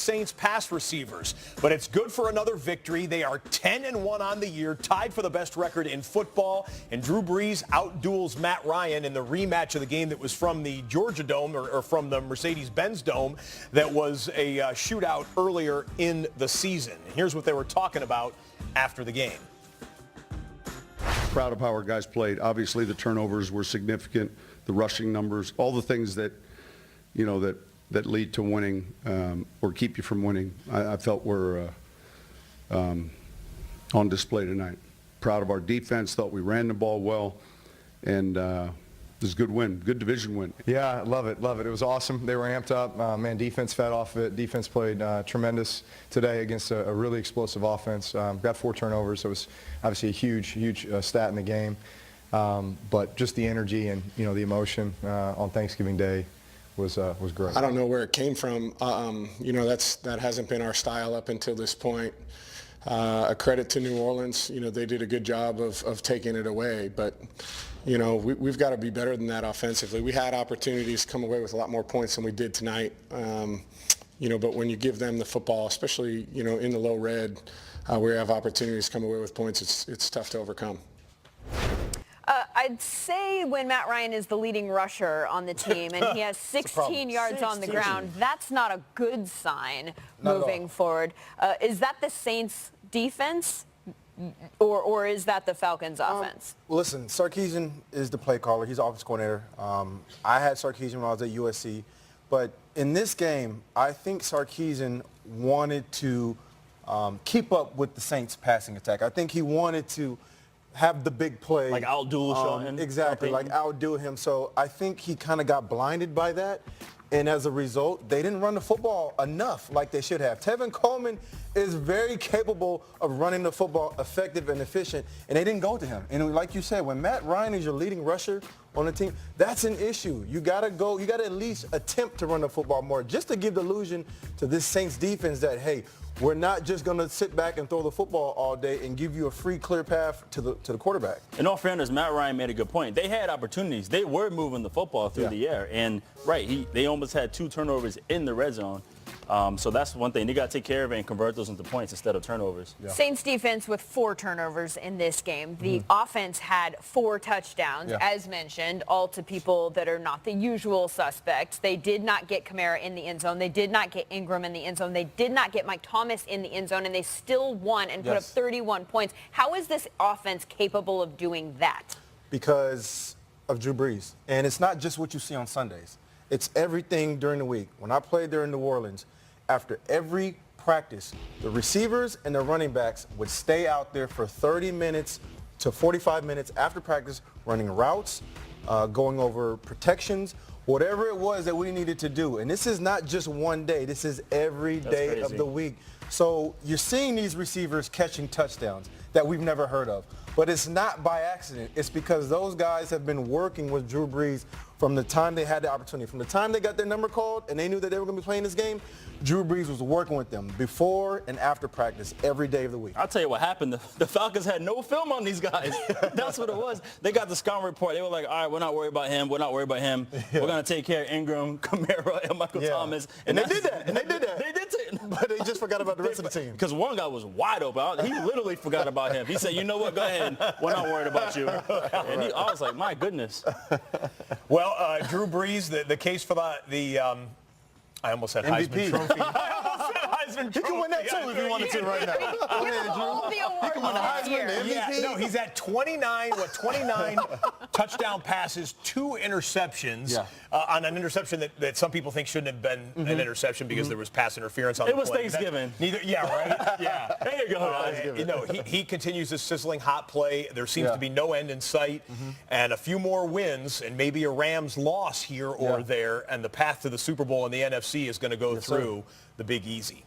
Saints pass receivers, but it's good for another victory. They are 10-1 on the year, tied for the best record in football, and Drew Brees outduels Matt Ryan in the rematch of the game that was from the Georgia Dome or from the Mercedes-Benz Dome that was a shootout earlier in the season. Here's what they were talking about after the game. Proud of how our guys played. Obviously, the turnovers were significant, the rushing numbers, all the things that, you know, that lead to winning or keep you from winning, I felt were on display tonight. Proud of our defense, thought we ran the ball well, and it was a good win, good division win. Yeah, love it, love it. It was awesome. They were amped up. Man, defense fed off of it. Defense played tremendous today against a really explosive offense. Got 4 turnovers, so it was obviously a huge stat in the game. But just the energy and, you know, the emotion on Thanksgiving Day was great. I don't know where it came from. You know, that hasn't been our style up until this point. A credit to New Orleans. You know, they did a good job of taking it away. But, you know, we've got to be better than that offensively. We had opportunities to come away with a lot more points than we did tonight. You know, but when you give them the football, especially, you know, in the low red, where you have opportunities to come away with points, it's tough to overcome. I'd say when Matt Ryan is the leading rusher on the team and he has 16 yards on the ground, that's not a good sign moving forward. Is that the Saints defense or is that the Falcons offense? Well, listen, Sarkisian is the play caller. He's the offense coordinator. I had Sarkisian when I was at USC. But in this game, I think Sarkisian wanted to keep up with the Saints passing attack. I think he wanted to have the big play. Like outduel Sean. Exactly, like outdo him. So I think he kind of got blinded by that. And as a result, they didn't run the football enough like they should have. Tevin Coleman is very capable of running the football effective and efficient, and they didn't go to him. And like you said, when Matt Ryan is your leading rusher on the team, that's an issue. You got to at least attempt to run the football more, just to give the illusion to this Saints defense that, hey, we're not just going to sit back and throw the football all day and give you a free, clear path to the quarterback. In all fairness, Matt Ryan made a good point. They had opportunities. They were moving the football through the air. And, they almost had 2 turnovers in the red zone. So that's one thing. They got to take care of it and convert those into points instead of turnovers. Yeah. Saints defense with 4 turnovers in this game. The offense had 4 touchdowns, as mentioned, all to people that are not the usual suspects. They did not get Kamara in the end zone. They did not get Ingram in the end zone. They did not get Mike Thomas in the end zone, and they still won and put up 31 points. How is this offense capable of doing that? Because of Drew Brees. And it's not just what you see on Sundays. It's everything during the week. When I played there in New Orleans, after every practice, the receivers and the running backs would stay out there for 30 minutes to 45 minutes after practice, running routes, going over protections, whatever it was that we needed to do. And this is not just one day. This is every day of the week. So you're seeing these receivers catching touchdowns that we've never heard of. But it's not by accident. It's because those guys have been working with Drew Brees from the time they had the opportunity. From the time they got their number called and they knew that they were going to be playing this game, Drew Brees was working with them before and after practice every day of the week. I'll tell you what happened. The Falcons had no film on these guys. That's what it was. They got the scouting report. They were like, all right, we're not worried about him. We're not worried about him. We're going to take care of Ingram, Kamara, and Michael Thomas. And they did that. They did But they just forgot about the rest of the team. Because one guy was wide open. He literally forgot about him. He said, you know what, go ahead. We're not worried about you. And I was like, my goodness. Well, Drew Brees, the case for the I almost said MVP. Heisman Trophy. I almost said Heisman Trophy. He can win that too if he wanted to right now. Go ahead, Drew. He can win the Heisman, the MVP. No, he's at 29 touchdown passes, 2 interceptions on an interception that some people think shouldn't have been an interception because there was pass interference on the play. It was Thanksgiving. Right? Yeah. There you go. You know, he continues this sizzling hot play. There seems to be no end in sight. And a few more wins and maybe a Rams loss here or there, and the path to the Super Bowl in the NFC is going to go through the Big Easy.